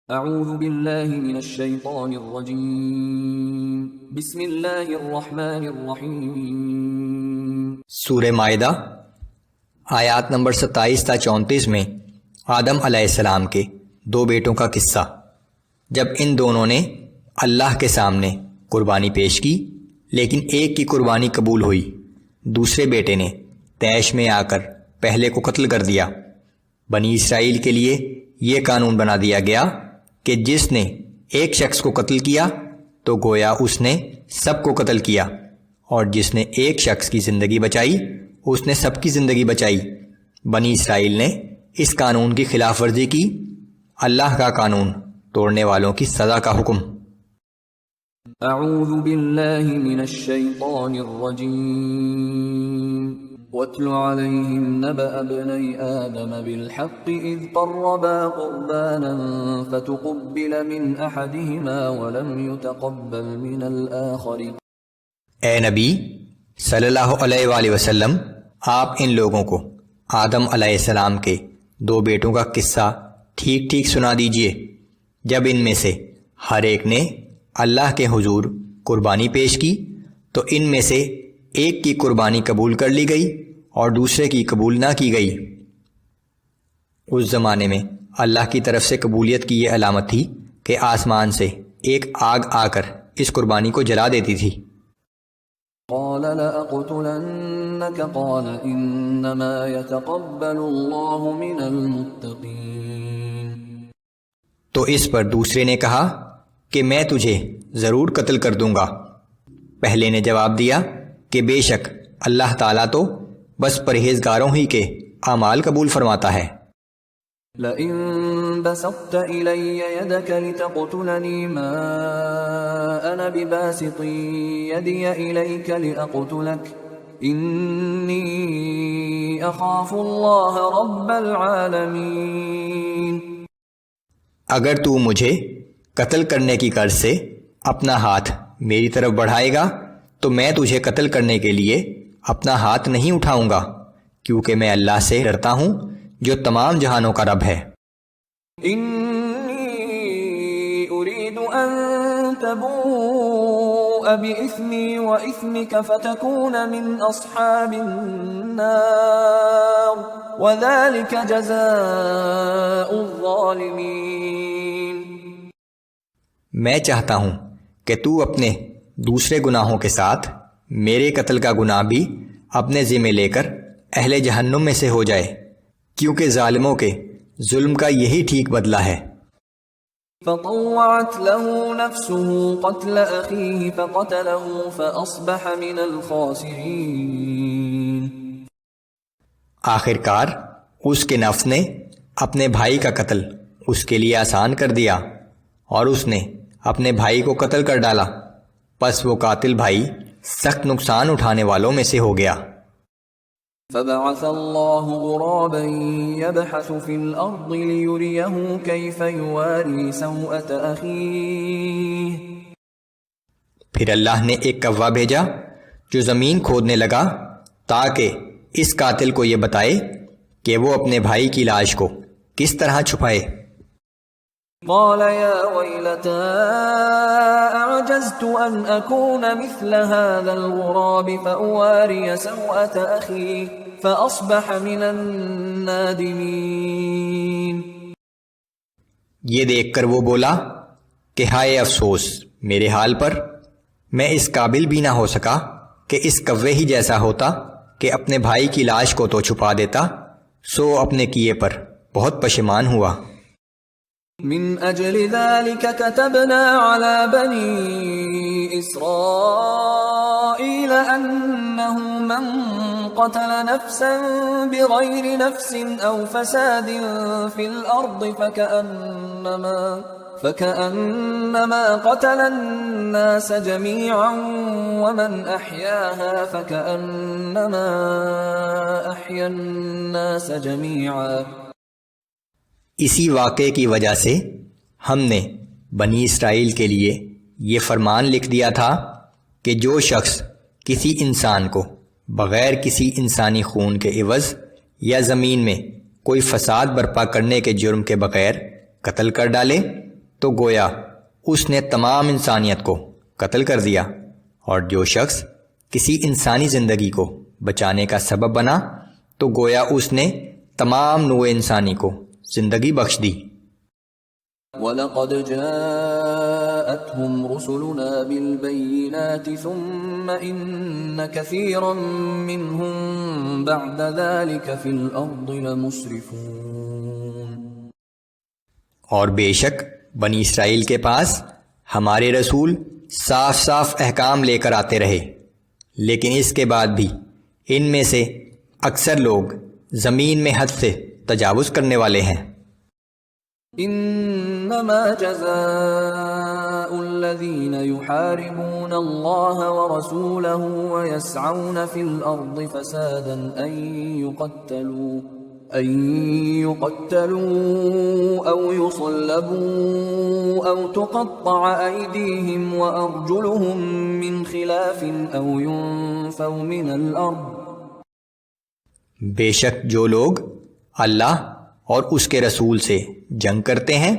اعوذ باللہ من الشیطان الرجیم بسم اللہ الرحمن الرحیم۔ سورہ مائدہ آیات نمبر 27 تا 34 میں آدم علیہ السلام کے دو بیٹوں کا قصہ۔ جب ان دونوں نے اللہ کے سامنے قربانی پیش کی لیکن ایک کی قربانی قبول ہوئی، دوسرے بیٹے نے طیش میں آ کر پہلے کو قتل کر دیا۔ بنی اسرائیل کے لیے یہ قانون بنا دیا گیا کہ جس نے ایک شخص کو قتل کیا تو گویا اس نے سب کو قتل کیا، اور جس نے ایک شخص کی زندگی بچائی اس نے سب کی زندگی بچائی۔ بنی اسرائیل نے اس قانون کی خلاف ورزی کی۔ اللہ کا قانون توڑنے والوں کی سزا کا حکم۔ اعوذ باللہ من الشیطان الرجیم۔ وَاتْلُ عَلَيْهِمْ نَبَأَ ابْنَيْ آدَمَ بِالْحَقِّ إِذْ قَرَّبَا قُرْبَانًا فَتُقُبِّلَ مِنْ أَحَدِهِمَا وَلَمْ يُتَقَبَّلْ مِنَ الْآخَرِ۔ اے نبی صلی اللہ علیہ وآلہ وسلم، آپ ان لوگوں کو آدم علیہ السلام کے دو بیٹوں کا قصہ ٹھیک ٹھیک سنا دیجئے۔ جب ان میں سے ہر ایک نے اللہ کے حضور قربانی پیش کی تو ان میں سے ایک کی قربانی قبول کر لی گئی اور دوسرے کی قبول نہ کی گئی۔ اس زمانے میں اللہ کی طرف سے قبولیت کی یہ علامت تھی کہ آسمان سے ایک آگ آ کر اس قربانی کو جلا دیتی تھی۔ قال لأقتلنك قال انما يتقبل الله من المتقين۔ تو اس پر دوسرے نے کہا کہ میں تجھے ضرور قتل کر دوں گا۔ پہلے نے جواب دیا کہ بے شک اللہ تعالیٰ تو بس پرہیزگاروں ہی کے اعمال قبول فرماتا ہے۔ لئن بسطت إلي يدك لتقتلني ما أنا بباسط يدي إليك لأقتلك إني أخاف الله رب العالمين۔ اگر تو مجھے قتل کرنے کی غرض سے اپنا ہاتھ میری طرف بڑھائے گا تو میں تجھے قتل کرنے کے لیے اپنا ہاتھ نہیں اٹھاؤں گا، کیونکہ میں اللہ سے ڈرتا ہوں جو تمام جہانوں کا رب ہے۔ انی اريد ان تبوء بإثمی وإثمک فتکون من اصحاب النار وذلك جزاء الظالمین۔ میں چاہتا ہوں کہ تو اپنے دوسرے گناہوں کے ساتھ میرے قتل کا گناہ بھی اپنے ذمہ لے کر اہل جہنم میں سے ہو جائے، کیونکہ ظالموں کے ظلم کا یہی ٹھیک بدلہ ہے۔ فطوعت له نفسه قتل اخيه فقتله فاصبح من الخاسرين۔ آخر کار اس کے نفس نے اپنے بھائی کا قتل اس کے لیے آسان کر دیا اور اس نے اپنے بھائی کو قتل کر ڈالا، پس وہ قاتل بھائی سخت نقصان اٹھانے والوں میں سے ہو گیا۔ فبعث الله غرابا يبحث في الأرض ليريه كيف يواري سوءة أخيه۔ پھر اللہ نے ایک کوا بھیجا جو زمین کھودنے لگا تاکہ اس قاتل کو یہ بتائے کہ وہ اپنے بھائی کی لاش کو کس طرح چھپائے۔ قال يا ويلتى أعجزت أن أكون مثل هذا الغراب فأواري سوءة أخي فأصبح من النادمين۔ یہ دیکھ کر وہ بولا کہ ہائے افسوس میرے حال پر، میں اس قابل بھی نہ ہو سکا کہ اس کوے ہی جیسا ہوتا کہ اپنے بھائی کی لاش کو تو چھپا دیتا، سو اپنے کیے پر بہت پشیمان ہوا۔ من اجل ذلك كتبنا على بني اسرائيل انه من قتل نفسا بغير نفس او فساد في الارض فكأنما قتل الناس جميعا ومن احياها فكأنما احيا الناس جميعا۔ اسی واقعے کی وجہ سے ہم نے بنی اسرائیل کے لیے یہ فرمان لکھ دیا تھا کہ جو شخص کسی انسان کو بغیر کسی انسانی خون کے عوض یا زمین میں کوئی فساد برپا کرنے کے جرم کے بغیر قتل کر ڈالے تو گویا اس نے تمام انسانیت کو قتل کر دیا، اور جو شخص کسی انسانی زندگی کو بچانے کا سبب بنا تو گویا اس نے تمام نوع انسانی کو زندگی بخش دی۔ وَلَقَدْ جَاءَتْهُمْ رُسُلُنَا بِالْبَيِّنَاتِ ثُمَّ إِنَّ كَثِيرًا مِّنْهُمْ بَعْدَ ذَلِكَ فِي الْأَرْضِ لَمُسْرِفُونَ۔ اور بے شک بنی اسرائیل کے پاس ہمارے رسول صاف صاف احکام لے کر آتے رہے، لیکن اس کے بعد بھی ان میں سے اکثر لوگ زمین میں حد سے تجاوز کرنے والے ہیں۔ انما جزاء الذين يحاربون الله ورسوله ويسعون في الارض فسادا ان يقتلوا او يصلبوا او تقطع ايديهم وارجلهم من خلاف او ينفوا من الارض۔ بے شک جو لوگ اللہ اور اس کے رسول سے جنگ کرتے ہیں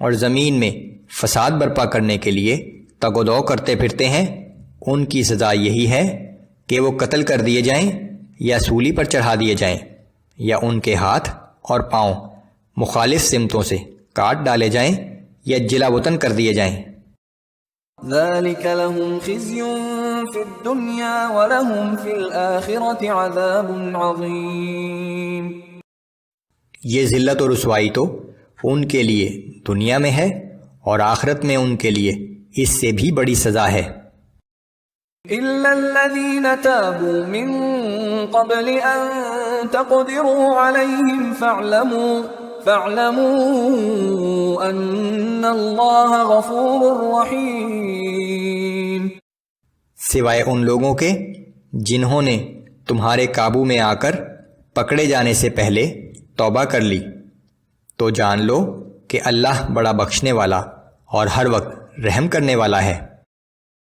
اور زمین میں فساد برپا کرنے کے لیے تگ و دو کرتے پھرتے ہیں، ان کی سزا یہی ہے کہ وہ قتل کر دیے جائیں یا سولی پر چڑھا دیے جائیں، یا ان کے ہاتھ اور پاؤں مخالف سمتوں سے کاٹ ڈالے جائیں یا جلا وطن کر دیے جائیں۔ ذلك لهم خزي في الدنيا ولهم في الآخرة عذاب عظيم۔ یہ ذلت و رسوائی تو ان کے لیے دنیا میں ہے اور آخرت میں ان کے لیے اس سے بھی بڑی سزا ہے۔ إلا الذين تابوا من قبل أن تقدروا عليهم فاعلموا أن الله غفور رحيم۔ سوائے ان لوگوں کے جنہوں نے تمہارے قابو میں آ کر پکڑے جانے سے پہلے توبہ کر لی، تو جان لو کہ اللہ بڑا بخشنے والا اور ہر وقت رحم کرنے والا ہے۔